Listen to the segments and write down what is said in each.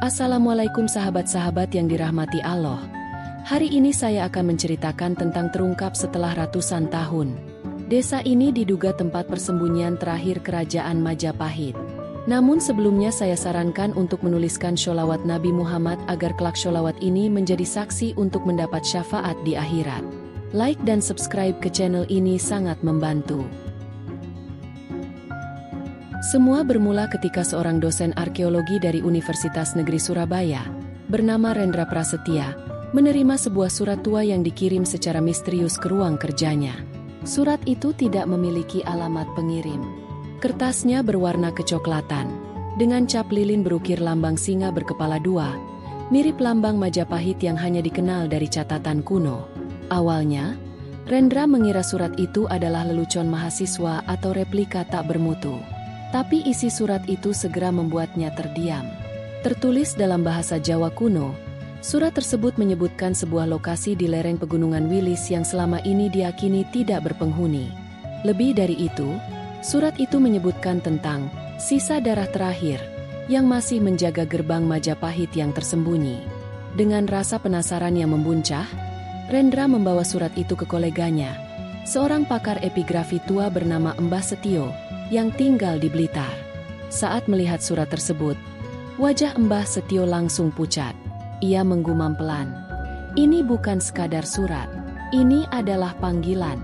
Assalamualaikum sahabat-sahabat yang dirahmati Allah. Hari ini saya akan menceritakan tentang terungkap setelah ratusan tahun. Desa ini diduga tempat persembunyian terakhir kerajaan Majapahit. Namun sebelumnya saya sarankan untuk menuliskan sholawat Nabi Muhammad agar kelak sholawat ini menjadi saksi untuk mendapat syafaat di akhirat. Like dan subscribe ke channel ini sangat membantu. Semua bermula ketika seorang dosen arkeologi dari Universitas Negeri Surabaya, bernama Rendra Prasetya, menerima sebuah surat tua yang dikirim secara misterius ke ruang kerjanya. Surat itu tidak memiliki alamat pengirim. Kertasnya berwarna kecoklatan, dengan cap lilin berukir lambang singa berkepala dua, mirip lambang Majapahit yang hanya dikenal dari catatan kuno. Awalnya, Rendra mengira surat itu adalah lelucon mahasiswa atau replika tak bermutu. Tapi isi surat itu segera membuatnya terdiam. Tertulis dalam bahasa Jawa kuno, surat tersebut menyebutkan sebuah lokasi di lereng Pegunungan Wilis yang selama ini diyakini tidak berpenghuni. Lebih dari itu, surat itu menyebutkan tentang sisa darah terakhir yang masih menjaga gerbang Majapahit yang tersembunyi. Dengan rasa penasaran yang membuncah, Rendra membawa surat itu ke koleganya, seorang pakar epigrafi tua bernama Mbah Setio, yang tinggal di Blitar. Saat melihat surat tersebut, wajah Mbah Setio langsung pucat. Ia menggumam pelan. Ini bukan sekadar surat, ini adalah panggilan.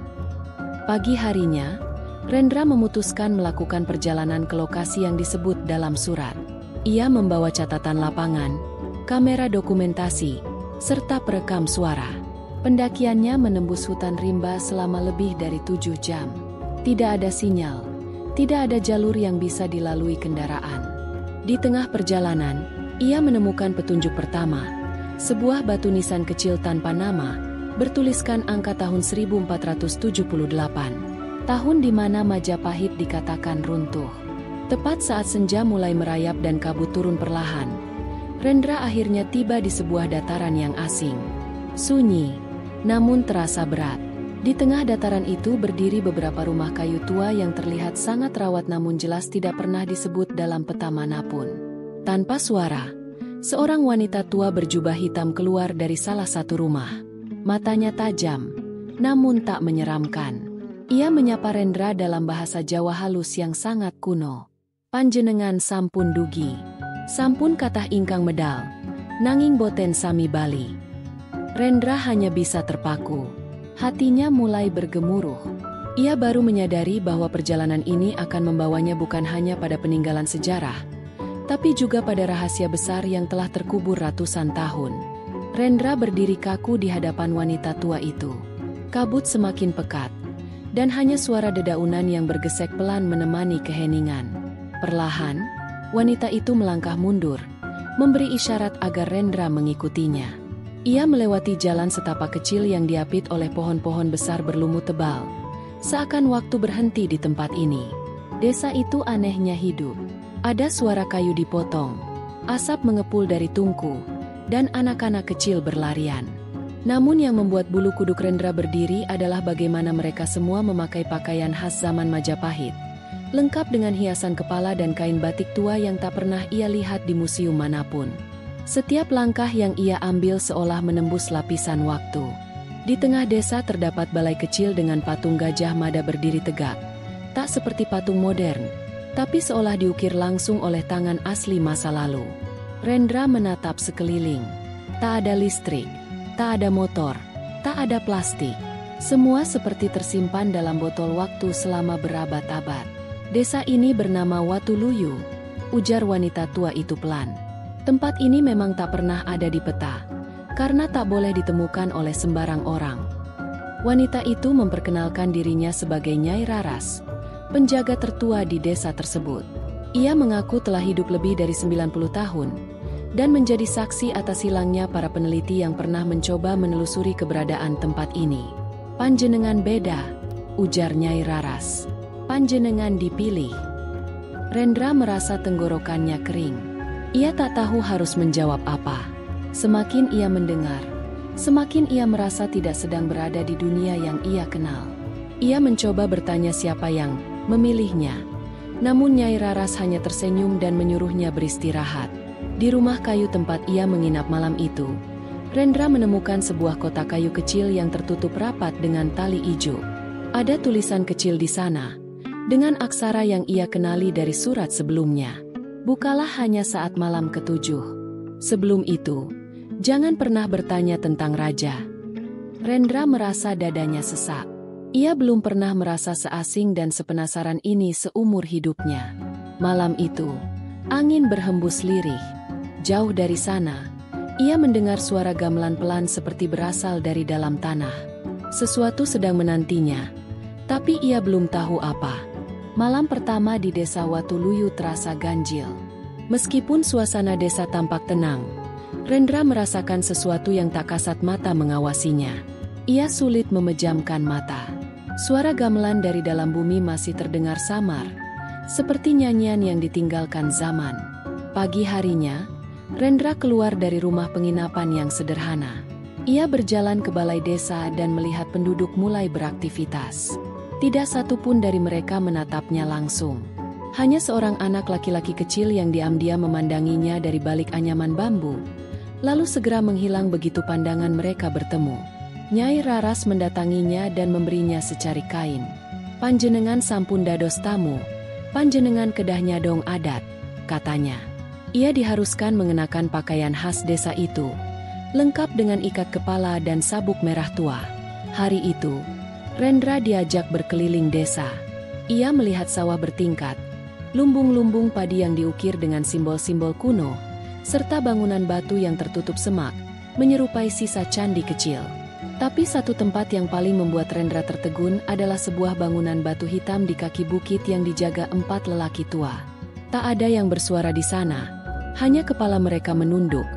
Pagi harinya, Rendra memutuskan melakukan perjalanan ke lokasi yang disebut dalam surat. Ia membawa catatan lapangan, kamera dokumentasi, serta perekam suara. Pendakiannya menembus hutan rimba selama lebih dari 7 jam. Tidak ada sinyal. Tidak ada jalur yang bisa dilalui kendaraan. Di tengah perjalanan, ia menemukan petunjuk pertama, sebuah batu nisan kecil tanpa nama, bertuliskan angka tahun 1478, tahun di mana Majapahit dikatakan runtuh. Tepat saat senja mulai merayap dan kabut turun perlahan, Rendra akhirnya tiba di sebuah dataran yang asing. Sunyi, namun terasa berat. Di tengah dataran itu berdiri beberapa rumah kayu tua yang terlihat sangat rawat namun jelas tidak pernah disebut dalam peta manapun. Tanpa suara, seorang wanita tua berjubah hitam keluar dari salah satu rumah. Matanya tajam, namun tak menyeramkan. Ia menyapa Rendra dalam bahasa Jawa halus yang sangat kuno. Panjenengan sampun dugi. Sampun kathah ingkang medal. Nanging boten sami bali. Rendra hanya bisa terpaku. Hatinya mulai bergemuruh. Ia baru menyadari bahwa perjalanan ini akan membawanya bukan hanya pada peninggalan sejarah, tapi juga pada rahasia besar yang telah terkubur ratusan tahun. Rendra berdiri kaku di hadapan wanita tua itu. Kabut semakin pekat, dan hanya suara dedaunan yang bergesek pelan menemani keheningan. Perlahan, wanita itu melangkah mundur, memberi isyarat agar Rendra mengikutinya. Ia melewati jalan setapak kecil yang diapit oleh pohon-pohon besar berlumut tebal. Seakan waktu berhenti di tempat ini. Desa itu anehnya hidup. Ada suara kayu dipotong, asap mengepul dari tungku, dan anak-anak kecil berlarian. Namun yang membuat bulu kuduk Rendra berdiri adalah bagaimana mereka semua memakai pakaian khas zaman Majapahit, lengkap dengan hiasan kepala dan kain batik tua yang tak pernah ia lihat di museum manapun. Setiap langkah yang ia ambil seolah menembus lapisan waktu. Di tengah desa terdapat balai kecil dengan patung Gajah Mada berdiri tegak. Tak seperti patung modern, tapi seolah diukir langsung oleh tangan asli masa lalu. Rendra menatap sekeliling. Tak ada listrik, tak ada motor, tak ada plastik. Semua seperti tersimpan dalam botol waktu selama berabad-abad. Desa ini bernama Watuluyu, ujar wanita tua itu pelan. Tempat ini memang tak pernah ada di peta, karena tak boleh ditemukan oleh sembarang orang. Wanita itu memperkenalkan dirinya sebagai Nyai Raras, penjaga tertua di desa tersebut. Ia mengaku telah hidup lebih dari 90 tahun, dan menjadi saksi atas hilangnya para peneliti yang pernah mencoba menelusuri keberadaan tempat ini. Panjenengan beda, ujar Nyai Raras. Panjenengan dipilih. Rendra merasa tenggorokannya kering. Ia tak tahu harus menjawab apa. Semakin ia mendengar, semakin ia merasa tidak sedang berada di dunia yang ia kenal. Ia mencoba bertanya siapa yang memilihnya. Namun Nyai Raras hanya tersenyum dan menyuruhnya beristirahat. Di rumah kayu tempat ia menginap malam itu, Rendra menemukan sebuah kotak kayu kecil yang tertutup rapat dengan tali ijo. Ada tulisan kecil di sana, dengan aksara yang ia kenali dari surat sebelumnya. Bukalah hanya saat malam ketujuh. Sebelum itu, jangan pernah bertanya tentang raja. Rendra merasa dadanya sesak. Ia belum pernah merasa seasing dan sepenasaran ini seumur hidupnya. Malam itu, angin berhembus lirih. Jauh dari sana, ia mendengar suara gamelan pelan seperti berasal dari dalam tanah. Sesuatu sedang menantinya, tapi ia belum tahu apa. Malam pertama di desa Watuluyu terasa ganjil. Meskipun suasana desa tampak tenang, Rendra merasakan sesuatu yang tak kasat mata mengawasinya. Ia sulit memejamkan mata. Suara gamelan dari dalam bumi masih terdengar samar, seperti nyanyian yang ditinggalkan zaman. Pagi harinya, Rendra keluar dari rumah penginapan yang sederhana. Ia berjalan ke balai desa dan melihat penduduk mulai beraktivitas. Tidak satu pun dari mereka menatapnya langsung. Hanya seorang anak laki-laki kecil yang diam-diam memandanginya dari balik anyaman bambu, lalu segera menghilang begitu pandangan mereka bertemu. Nyai Raras mendatanginya dan memberinya secari kain. "Panjenengan sampun dados tamu, panjenengan kedah nyadong adat," katanya. Ia diharuskan mengenakan pakaian khas desa itu, lengkap dengan ikat kepala dan sabuk merah tua. Hari itu, Rendra diajak berkeliling desa. Ia melihat sawah bertingkat, lumbung-lumbung padi yang diukir dengan simbol-simbol kuno, serta bangunan batu yang tertutup semak, menyerupai sisa candi kecil. Tapi satu tempat yang paling membuat Rendra tertegun adalah sebuah bangunan batu hitam di kaki bukit yang dijaga 4 lelaki tua. Tak ada yang bersuara di sana. Hanya kepala mereka menunduk,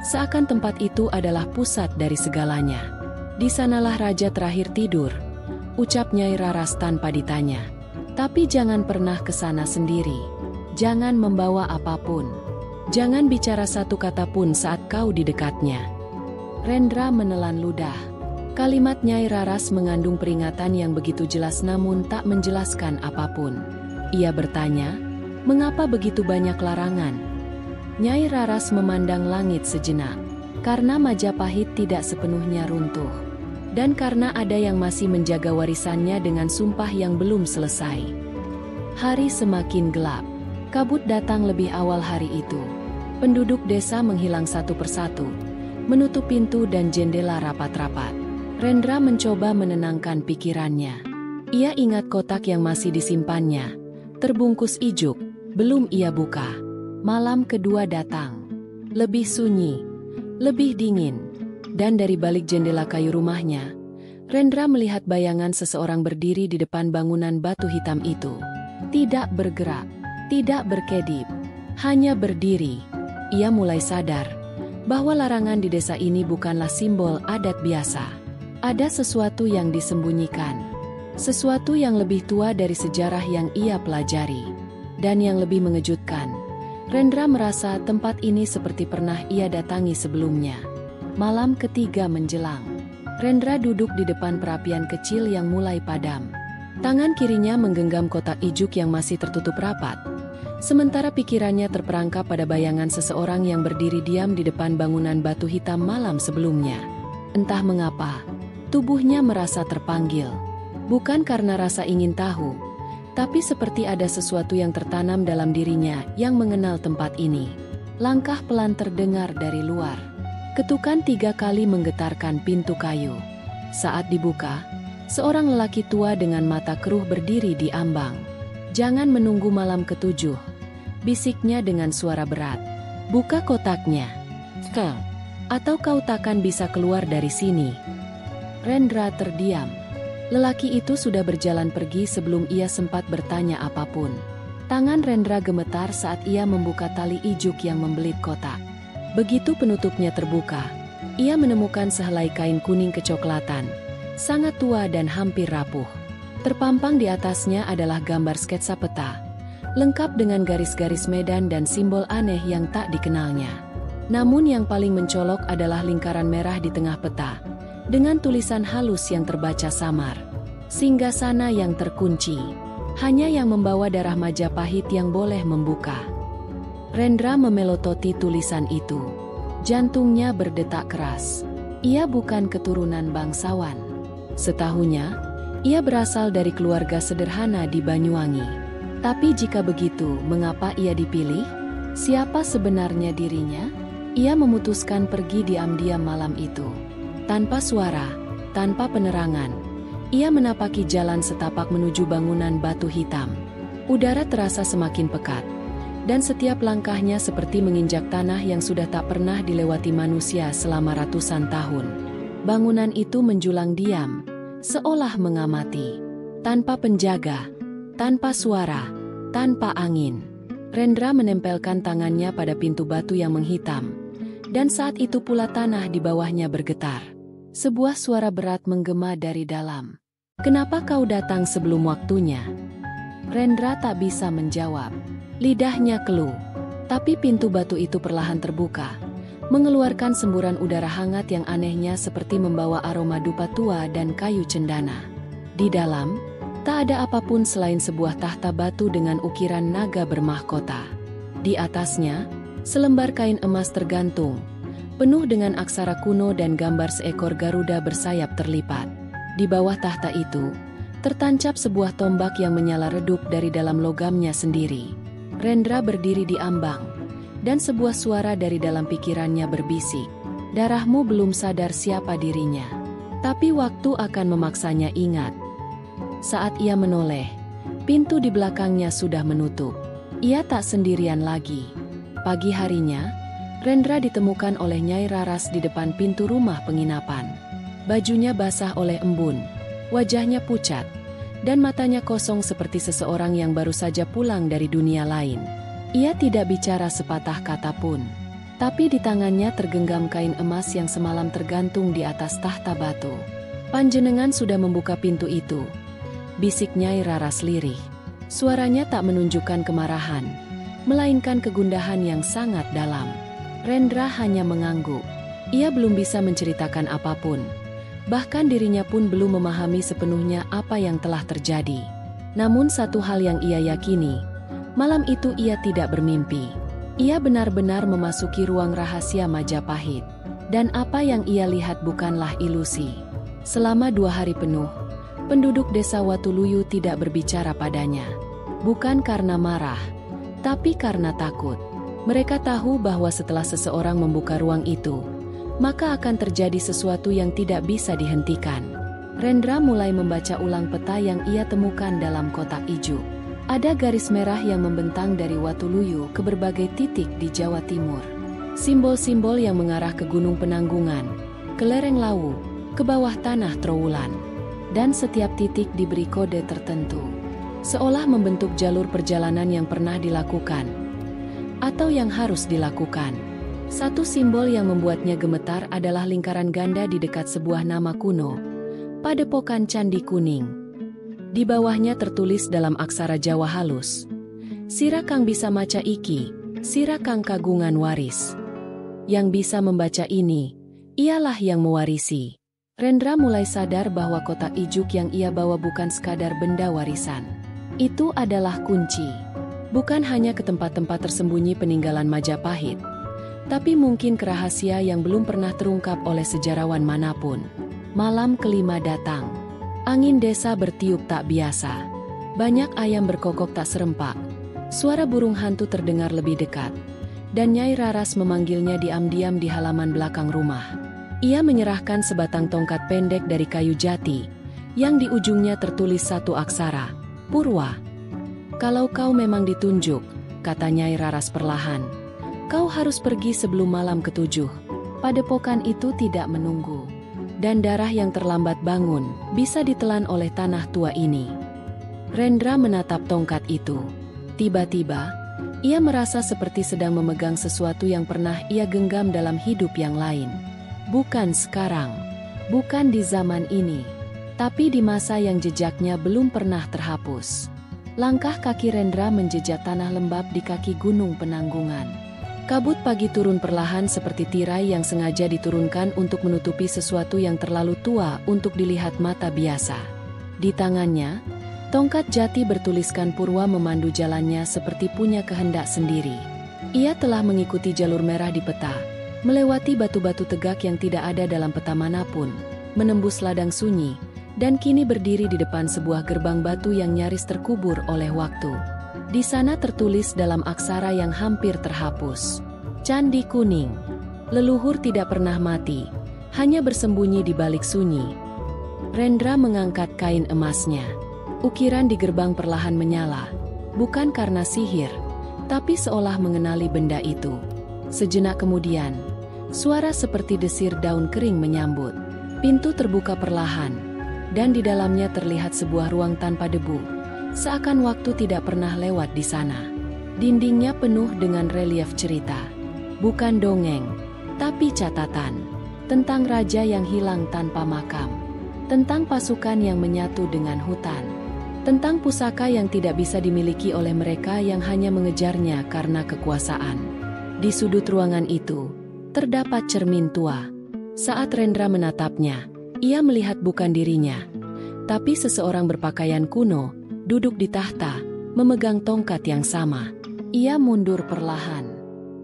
seakan tempat itu adalah pusat dari segalanya. "Di sanalah raja terakhir tidur," ucap Nyai Raras tanpa ditanya. "Tapi jangan pernah ke sana sendiri. Jangan membawa apapun. Jangan bicara satu kata pun saat kau di dekatnya." Rendra menelan ludah. Kalimat Nyai Raras mengandung peringatan yang begitu jelas namun tak menjelaskan apapun. Ia bertanya, "Mengapa begitu banyak larangan?" Nyai Raras memandang langit sejenak. Karena Majapahit tidak sepenuhnya runtuh. Dan karena ada yang masih menjaga warisannya dengan sumpah yang belum selesai. Hari semakin gelap. Kabut datang lebih awal hari itu. Penduduk desa menghilang satu persatu, menutup pintu dan jendela rapat-rapat. Rendra mencoba menenangkan pikirannya. Ia ingat kotak yang masih disimpannya, terbungkus ijuk, belum ia buka. Malam kedua datang. Lebih sunyi, lebih dingin, dan dari balik jendela kayu rumahnya, Rendra melihat bayangan seseorang berdiri di depan bangunan batu hitam itu. Tidak bergerak, tidak berkedip, hanya berdiri. Ia mulai sadar bahwa larangan di desa ini bukanlah simbol adat biasa. Ada sesuatu yang disembunyikan, sesuatu yang lebih tua dari sejarah yang ia pelajari. Dan yang lebih mengejutkan, Rendra merasa tempat ini seperti pernah ia datangi sebelumnya. Malam ketiga menjelang. Rendra duduk di depan perapian kecil yang mulai padam. Tangan kirinya menggenggam kotak ijuk yang masih tertutup rapat. Sementara pikirannya terperangkap pada bayangan seseorang yang berdiri diam di depan bangunan batu hitam malam sebelumnya. Entah mengapa, tubuhnya merasa terpanggil. Bukan karena rasa ingin tahu, tapi seperti ada sesuatu yang tertanam dalam dirinya yang mengenal tempat ini. Langkah pelan terdengar dari luar. Ketukan 3 kali menggetarkan pintu kayu. Saat dibuka, seorang lelaki tua dengan mata keruh berdiri di ambang. "Jangan menunggu malam ketujuh," bisiknya dengan suara berat. "Buka kotaknya, atau kau takkan bisa keluar dari sini." Rendra terdiam. Lelaki itu sudah berjalan pergi sebelum ia sempat bertanya apapun. Tangan Rendra gemetar saat ia membuka tali ijuk yang membelit kotak. Begitu penutupnya terbuka, ia menemukan sehelai kain kuning kecoklatan, sangat tua dan hampir rapuh. Terpampang di atasnya adalah gambar sketsa peta, lengkap dengan garis-garis medan dan simbol aneh yang tak dikenalnya. Namun yang paling mencolok adalah lingkaran merah di tengah peta, dengan tulisan halus yang terbaca samar. "Singgasana yang terkunci. Hanya yang membawa darah Majapahit yang boleh membuka." Rendra memelototi tulisan itu. Jantungnya berdetak keras. Ia bukan keturunan bangsawan. Setahunya, ia berasal dari keluarga sederhana di Banyuwangi. Tapi jika begitu, mengapa ia dipilih? Siapa sebenarnya dirinya? Ia memutuskan pergi diam-diam malam itu. Tanpa suara, tanpa penerangan, ia menapaki jalan setapak menuju bangunan batu hitam. Udara terasa semakin pekat, dan setiap langkahnya seperti menginjak tanah yang sudah tak pernah dilewati manusia selama ratusan tahun. Bangunan itu menjulang diam, seolah mengamati. Tanpa penjaga, tanpa suara, tanpa angin. Rendra menempelkan tangannya pada pintu batu yang menghitam, dan saat itu pula tanah di bawahnya bergetar. Sebuah suara berat menggema dari dalam. "Kenapa kau datang sebelum waktunya?" Rendra tak bisa menjawab. Lidahnya keluh. Tapi pintu batu itu perlahan terbuka, mengeluarkan semburan udara hangat yang anehnya seperti membawa aroma dupa tua dan kayu cendana. Di dalam, tak ada apapun selain sebuah tahta batu dengan ukiran naga bermahkota. Di atasnya, selembar kain emas tergantung, penuh dengan aksara kuno dan gambar seekor Garuda bersayap terlipat. Di bawah tahta itu, tertancap sebuah tombak yang menyala redup dari dalam logamnya sendiri. Rendra berdiri di ambang, dan sebuah suara dari dalam pikirannya berbisik, "Darahmu belum sadar siapa dirinya." Tapi waktu akan memaksanya ingat. Saat ia menoleh, pintu di belakangnya sudah menutup. Ia tak sendirian lagi. Pagi harinya, Rendra ditemukan oleh Nyai Raras di depan pintu rumah penginapan. Bajunya basah oleh embun, wajahnya pucat, dan matanya kosong seperti seseorang yang baru saja pulang dari dunia lain. Ia tidak bicara sepatah kata pun, tapi di tangannya tergenggam kain emas yang semalam tergantung di atas tahta batu. "Panjenengan sudah membuka pintu itu," bisik Nyai Raras lirih. Suaranya tak menunjukkan kemarahan, melainkan kegundahan yang sangat dalam. Rendra hanya mengangguk. Ia belum bisa menceritakan apapun. Bahkan dirinya pun belum memahami sepenuhnya apa yang telah terjadi. Namun satu hal yang ia yakini, malam itu ia tidak bermimpi. Ia benar-benar memasuki ruang rahasia Majapahit. Dan apa yang ia lihat bukanlah ilusi. Selama 2 hari penuh, penduduk desa Watuluyu tidak berbicara padanya. Bukan karena marah, tapi karena takut. Mereka tahu bahwa setelah seseorang membuka ruang itu, maka akan terjadi sesuatu yang tidak bisa dihentikan. Rendra mulai membaca ulang peta yang ia temukan dalam kotak ijuk. Ada garis merah yang membentang dari Watuluyu ke berbagai titik di Jawa Timur. Simbol-simbol yang mengarah ke Gunung Penanggungan, ke lereng Lawu, ke bawah tanah Trowulan. Dan setiap titik diberi kode tertentu, seolah membentuk jalur perjalanan yang pernah dilakukan atau yang harus dilakukan. Satu simbol yang membuatnya gemetar adalah lingkaran ganda di dekat sebuah nama kuno, Padepokan Candi Kuning. Di bawahnya tertulis dalam aksara Jawa halus, "Sira kang bisa maca iki, sira kang kagungan waris." Yang bisa membaca ini, ialah yang mewarisi. Rendra mulai sadar bahwa kotak ijuk yang ia bawa bukan sekadar benda warisan. Itu adalah kunci. Bukan hanya ke tempat-tempat tersembunyi peninggalan Majapahit, tapi mungkin ke rahasia yang belum pernah terungkap oleh sejarawan manapun. Malam kelima datang. Angin desa bertiup tak biasa. Banyak ayam berkokok tak serempak. Suara burung hantu terdengar lebih dekat. Dan Nyai Raras memanggilnya diam-diam di halaman belakang rumah. Ia menyerahkan sebatang tongkat pendek dari kayu jati, yang di ujungnya tertulis satu aksara, Purwa. "Kalau kau memang ditunjuk," kata Nyai Raras perlahan, "kau harus pergi sebelum malam ke-7. Padepokan itu tidak menunggu. Dan darah yang terlambat bangun, bisa ditelan oleh tanah tua ini." Rendra menatap tongkat itu. Tiba-tiba, ia merasa seperti sedang memegang sesuatu yang pernah ia genggam dalam hidup yang lain. Bukan sekarang, bukan di zaman ini, tapi di masa yang jejaknya belum pernah terhapus. Langkah kaki Rendra menjejak tanah lembab di kaki Gunung Penanggungan. Kabut pagi turun perlahan seperti tirai yang sengaja diturunkan untuk menutupi sesuatu yang terlalu tua untuk dilihat mata biasa. Di tangannya, tongkat jati bertuliskan Purwa memandu jalannya seperti punya kehendak sendiri. Ia telah mengikuti jalur merah di peta, melewati batu-batu tegak yang tidak ada dalam peta manapun, menembus ladang sunyi, dan kini berdiri di depan sebuah gerbang batu yang nyaris terkubur oleh waktu. Di sana tertulis dalam aksara yang hampir terhapus, Candi Kuning. Leluhur tidak pernah mati, hanya bersembunyi di balik sunyi. Rendra mengangkat kain emasnya. Ukiran di gerbang perlahan menyala, bukan karena sihir, tapi seolah mengenali benda itu. Sejenak kemudian, suara seperti desir daun kering menyambut. Pintu terbuka perlahan, dan di dalamnya terlihat sebuah ruang tanpa debu, seakan waktu tidak pernah lewat di sana. Dindingnya penuh dengan relief cerita, bukan dongeng, tapi catatan, tentang raja yang hilang tanpa makam, tentang pasukan yang menyatu dengan hutan, tentang pusaka yang tidak bisa dimiliki oleh mereka yang hanya mengejarnya karena kekuasaan. Di sudut ruangan itu, terdapat cermin tua. Saat Rendra menatapnya, ia melihat bukan dirinya, tapi seseorang berpakaian kuno, duduk di tahta, memegang tongkat yang sama. Ia mundur perlahan.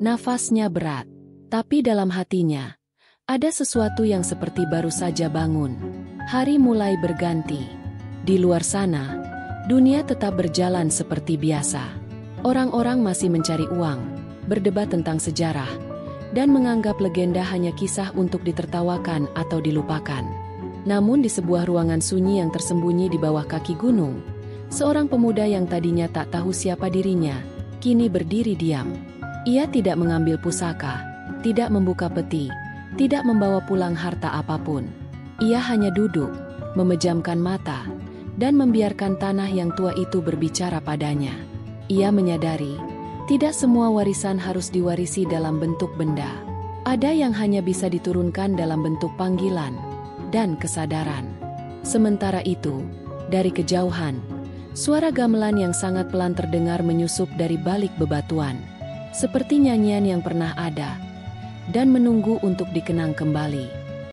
Nafasnya berat, tapi dalam hatinya, ada sesuatu yang seperti baru saja bangun. Hari mulai berganti. Di luar sana, dunia tetap berjalan seperti biasa. Orang-orang masih mencari uang, berdebat tentang sejarah, dan menganggap legenda hanya kisah untuk ditertawakan atau dilupakan. Namun di sebuah ruangan sunyi yang tersembunyi di bawah kaki gunung, seorang pemuda yang tadinya tak tahu siapa dirinya, kini berdiri diam. Ia tidak mengambil pusaka, tidak membuka peti, tidak membawa pulang harta apapun. Ia hanya duduk, memejamkan mata, dan membiarkan tanah yang tua itu berbicara padanya. Ia menyadari, tidak semua warisan harus diwarisi dalam bentuk benda. Ada yang hanya bisa diturunkan dalam bentuk panggilan dan kesadaran. Sementara itu, dari kejauhan, suara gamelan yang sangat pelan terdengar menyusup dari balik bebatuan, seperti nyanyian yang pernah ada dan menunggu untuk dikenang kembali.